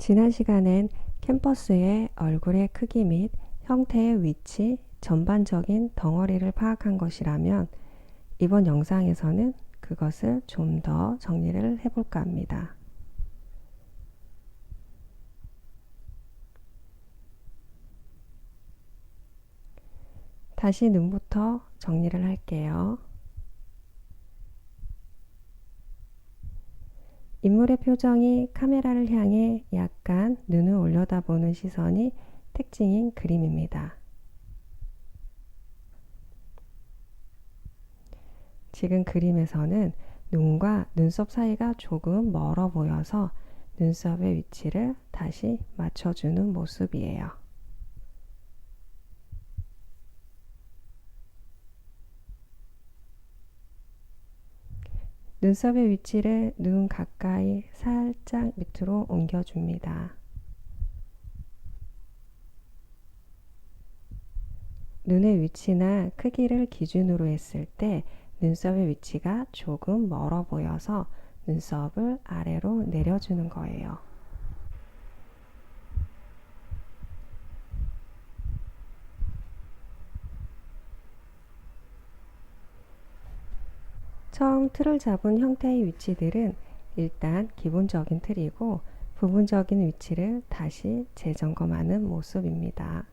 지난 시간엔 캔버스의 얼굴의 크기 및 형태의 위치, 전반적인 덩어리를 파악한 것이라면 이번 영상에서는 그것을 좀 더 정리를 해볼까 합니다. 다시 눈부터 정리를 할게요. 인물의 표정이 카메라를 향해 약간 눈을 올려다보는 시선이 특징인 그림입니다. 지금 그림에서는 눈과 눈썹 사이가 조금 멀어 보여서 눈썹의 위치를 다시 맞춰주는 모습이에요. 눈썹의 위치를 눈 가까이 살짝 밑으로 옮겨줍니다. 눈의 위치나 크기를 기준으로 했을 때 눈썹의 위치가 조금 멀어 보여서 눈썹을 아래로 내려주는 거예요. 처음 틀을 잡은 형태의 위치들은 일단 기본적인 틀이고 부분적인 위치를 다시 재점검하는 모습입니다.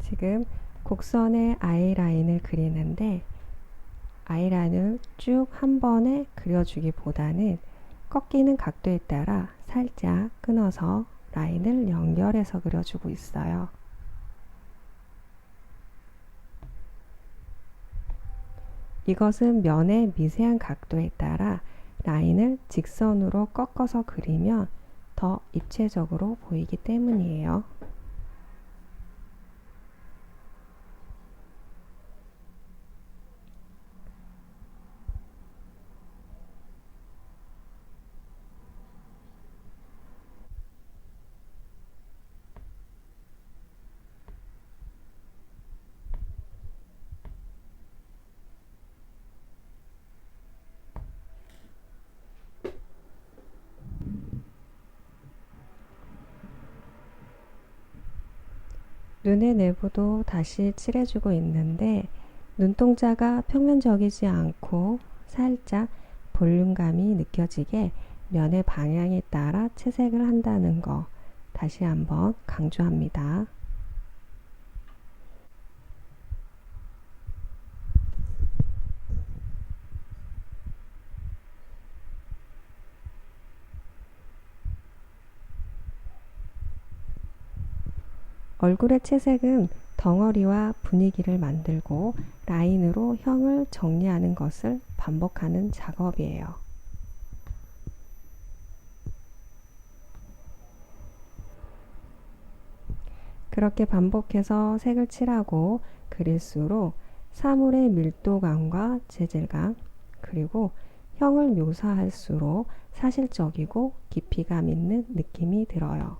지금 곡선의 아이라인을 그리는데 아이라인을 쭉 한 번에 그려주기보다는 꺾이는 각도에 따라 살짝 끊어서 라인을 연결해서 그려주고 있어요. 이것은 면의 미세한 각도에 따라 라인을 직선으로 꺾어서 그리면 더 입체적으로 보이기 때문이에요. 눈의 내부도 다시 칠해주고 있는데 눈동자가 평면적이지 않고 살짝 볼륨감이 느껴지게 면의 방향에 따라 채색을 한다는 거 다시 한번 강조합니다. 얼굴의 채색은 덩어리와 분위기를 만들고 라인으로 형을 정리하는 것을 반복하는 작업이에요. 그렇게 반복해서 색을 칠하고 그릴수록 사물의 밀도감과 재질감 그리고 형을 묘사할수록 사실적이고 깊이감 있는 느낌이 들어요.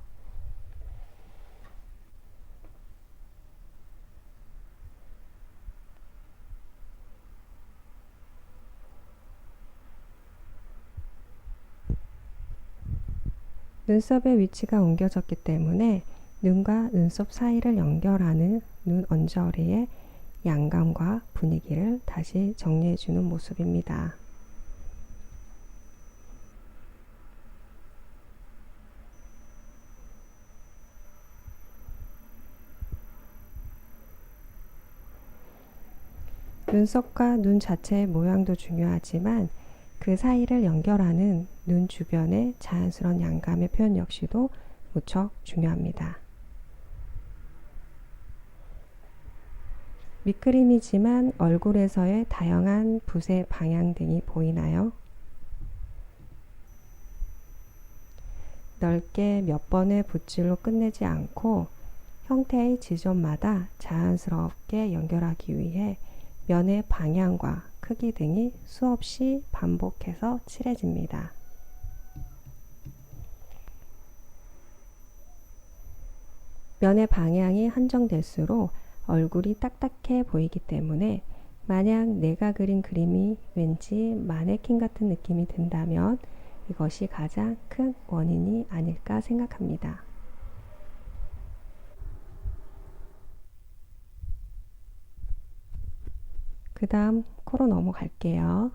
눈썹의 위치가 옮겨졌기 때문에 눈과 눈썹 사이를 연결하는 눈 언저리의 양감과 분위기를 다시 정리해주는 모습입니다. 눈썹과 눈 자체의 모양도 중요하지만 그 사이를 연결하는 눈 주변의 자연스러운 양감의 표현 역시도 무척 중요합니다. 밑그림이지만 얼굴에서의 다양한 붓의 방향 등이 보이나요? 넓게 몇 번의 붓질로 끝내지 않고 형태의 지점마다 자연스럽게 연결하기 위해 면의 방향과 크기 등이 수없이 반복해서 칠해집니다. 면의 방향이 한정될수록 얼굴이 딱딱해 보이기 때문에 만약 내가 그린 그림이 왠지 마네킹 같은 느낌이 든다면 이것이 가장 큰 원인이 아닐까 생각합니다. 그 다음 코로 넘어갈게요.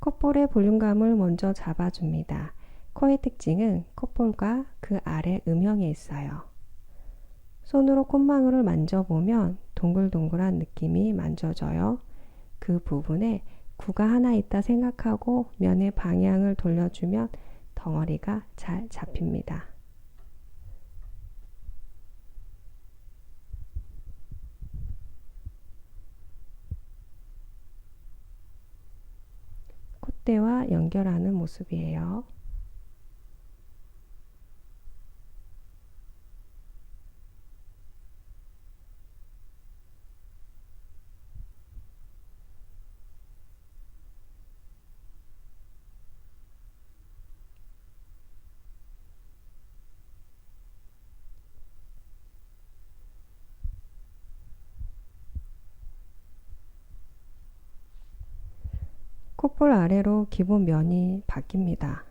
콧볼의 볼륨감을 먼저 잡아줍니다. 코의 특징은 콧볼과 그 아래 음영에 있어요. 손으로 콧망울을 만져보면 동글동글한 느낌이 만져져요. 그 부분에 구가 하나 있다 생각하고 면의 방향을 돌려주면 덩어리가 잘 잡힙니다. 콧대와 연결하는 모습이에요. 콧볼 아래로 기본 면이 바뀝니다.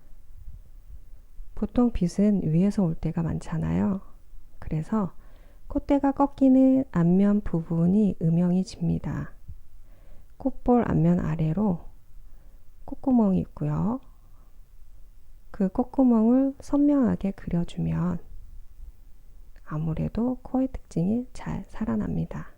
보통 빛은 위에서 올 때가 많잖아요. 그래서 콧대가 꺾이는 앞면 부분이 음영이 집니다. 콧볼 앞면 아래로 콧구멍이 있고요. 그 콧구멍을 선명하게 그려주면 아무래도 코의 특징이 잘 살아납니다.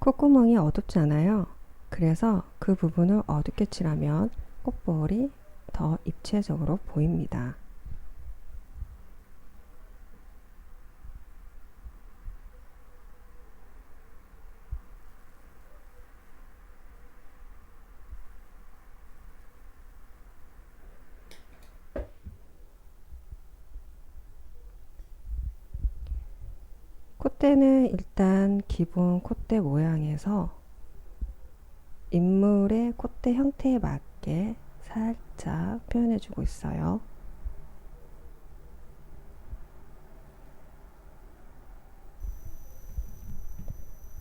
콧구멍이 어둡잖아요. 그래서 그 부분을 어둡게 칠하면 콧볼이 더 입체적으로 보입니다. 콧대는 일단 기본 콧대 모양에서 인물의 콧대 형태에 맞게 살짝 표현해주고 있어요.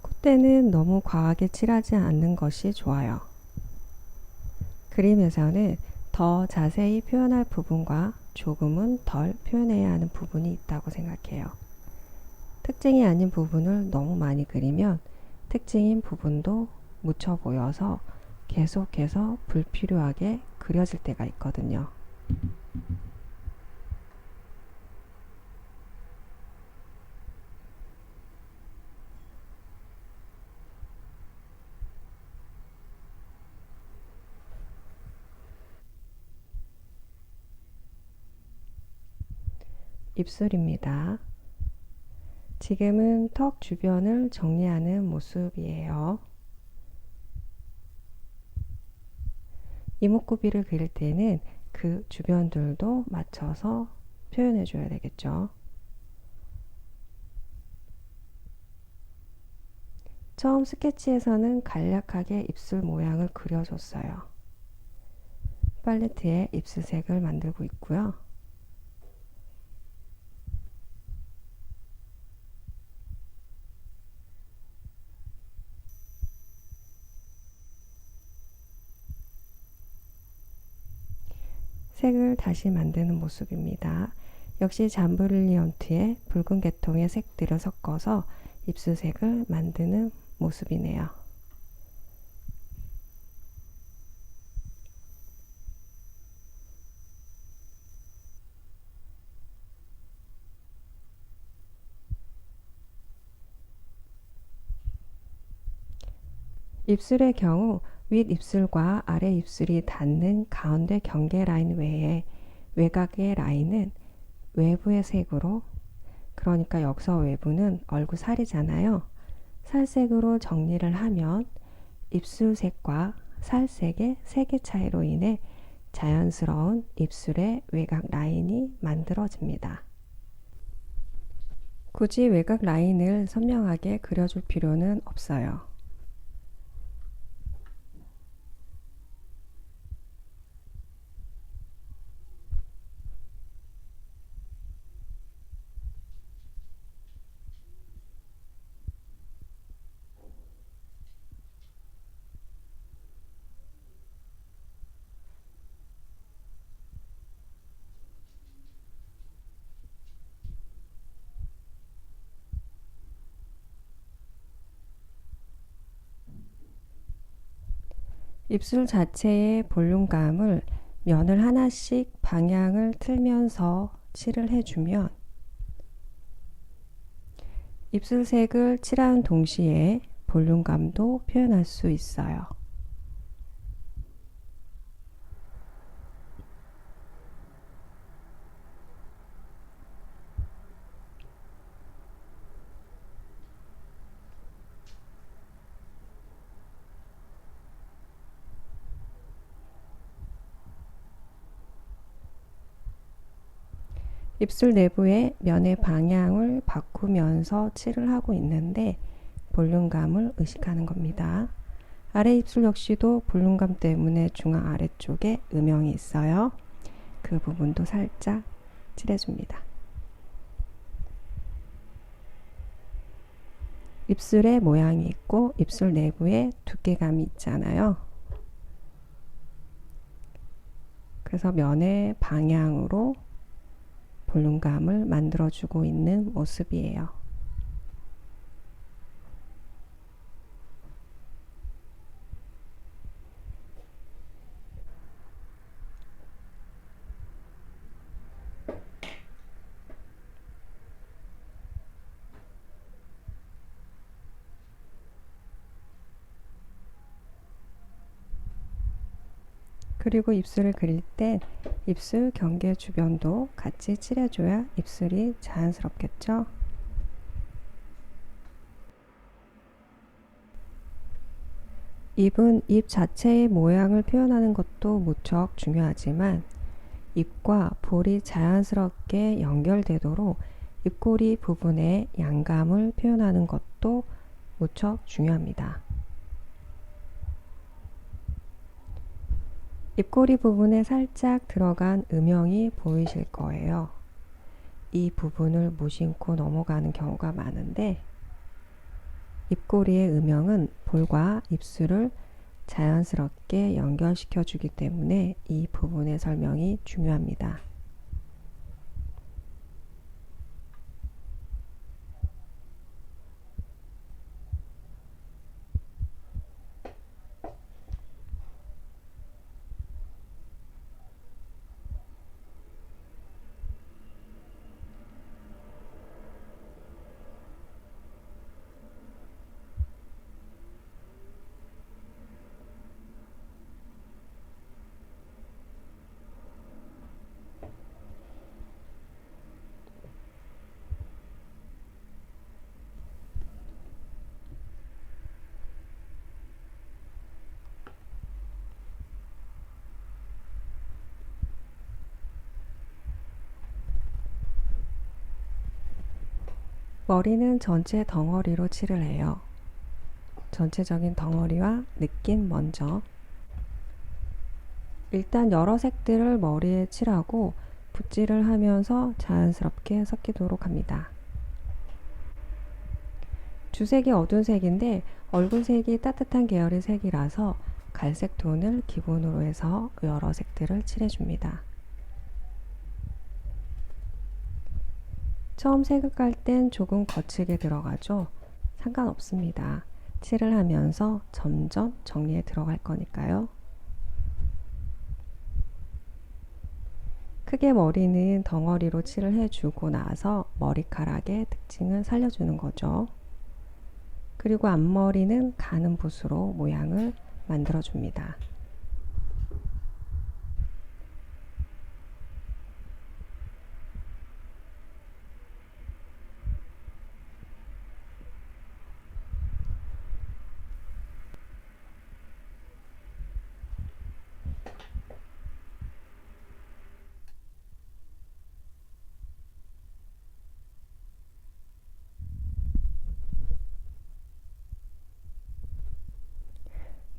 콧대는 너무 과하게 칠하지 않는 것이 좋아요. 그림에서는 더 자세히 표현할 부분과 조금은 덜 표현해야 하는 부분이 있다고 생각해요. 특징이 아닌 부분을 너무 많이 그리면 특징인 부분도 묻혀 보여서 계속해서 불필요하게 그려질 때가 있거든요. 입술입니다. 지금은 턱 주변을 정리하는 모습이에요. 이목구비를 그릴 때는 그 주변들도 맞춰서 표현해 줘야 되겠죠. 처음 스케치에서는 간략하게 입술 모양을 그려줬어요. 팔레트에 입술색을 만들고 있고요. 색을 다시 만드는 모습입니다. 역시 잠브릴리언트의 붉은 계통의 색들을 섞어서 입술색을 만드는 모습이네요. 입술의 경우 윗 입술과 아래 입술이 닿는 가운데 경계 라인 외에 외곽의 라인은 외부의 색으로, 그러니까 여기서 외부는 얼굴 살이잖아요. 살색으로 정리를 하면 입술색과 살색의 색의 차이로 인해 자연스러운 입술의 외곽 라인이 만들어집니다. 굳이 외곽 라인을 선명하게 그려줄 필요는 없어요. 입술 자체의 볼륨감을 면을 하나씩 방향을 틀면서 칠을 해주면 입술색을 칠하는 동시에 볼륨감도 표현할 수 있어요. 입술 내부의 면의 방향을 바꾸면서 칠을 하고 있는데 볼륨감을 의식하는 겁니다. 아래 입술 역시도 볼륨감 때문에 중앙 아래쪽에 음영이 있어요. 그 부분도 살짝 칠해줍니다. 입술에 모양이 있고 입술 내부에 두께감이 있잖아요. 그래서 면의 방향으로 볼륨감을 만들어주고 있는 모습이에요. 그리고 입술을 그릴 땐 입술 경계 주변도 같이 칠해줘야 입술이 자연스럽겠죠? 입은 입 자체의 모양을 표현하는 것도 무척 중요하지만 입과 볼이 자연스럽게 연결되도록 입꼬리 부분의 양감을 표현하는 것도 무척 중요합니다. 입꼬리 부분에 살짝 들어간 음영이 보이실 거예요. 이 부분을 무심코 넘어가는 경우가 많은데 입꼬리의 음영은 볼과 입술을 자연스럽게 연결시켜 주기 때문에 이 부분의 설명이 중요합니다. 머리는 전체 덩어리로 칠을 해요. 전체적인 덩어리와 느낌 먼저. 일단 여러 색들을 머리에 칠하고 붓질을 하면서 자연스럽게 섞이도록 합니다. 주색이 어두운 색인데 얼굴색이 따뜻한 계열의 색이라서 갈색 톤을 기본으로 해서 여러 색들을 칠해줍니다. 처음 색을 땐 조금 거칠게 들어가죠. 상관없습니다. 칠을 하면서 점점 정리해 들어갈 거니까요. 크게 머리는 덩어리로 칠을 해주고 나서 머리카락의 특징을 살려주는 거죠. 그리고 앞머리는 가는 붓으로 모양을 만들어줍니다.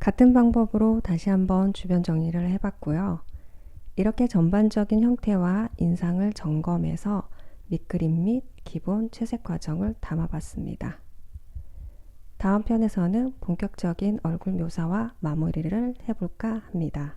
같은 방법으로 다시 한번 주변 정리를 해봤고요. 이렇게 전반적인 형태와 인상을 점검해서 밑그림 및 기본 채색 과정을 담아봤습니다. 다음 편에서는 본격적인 얼굴 묘사와 마무리를 해볼까 합니다.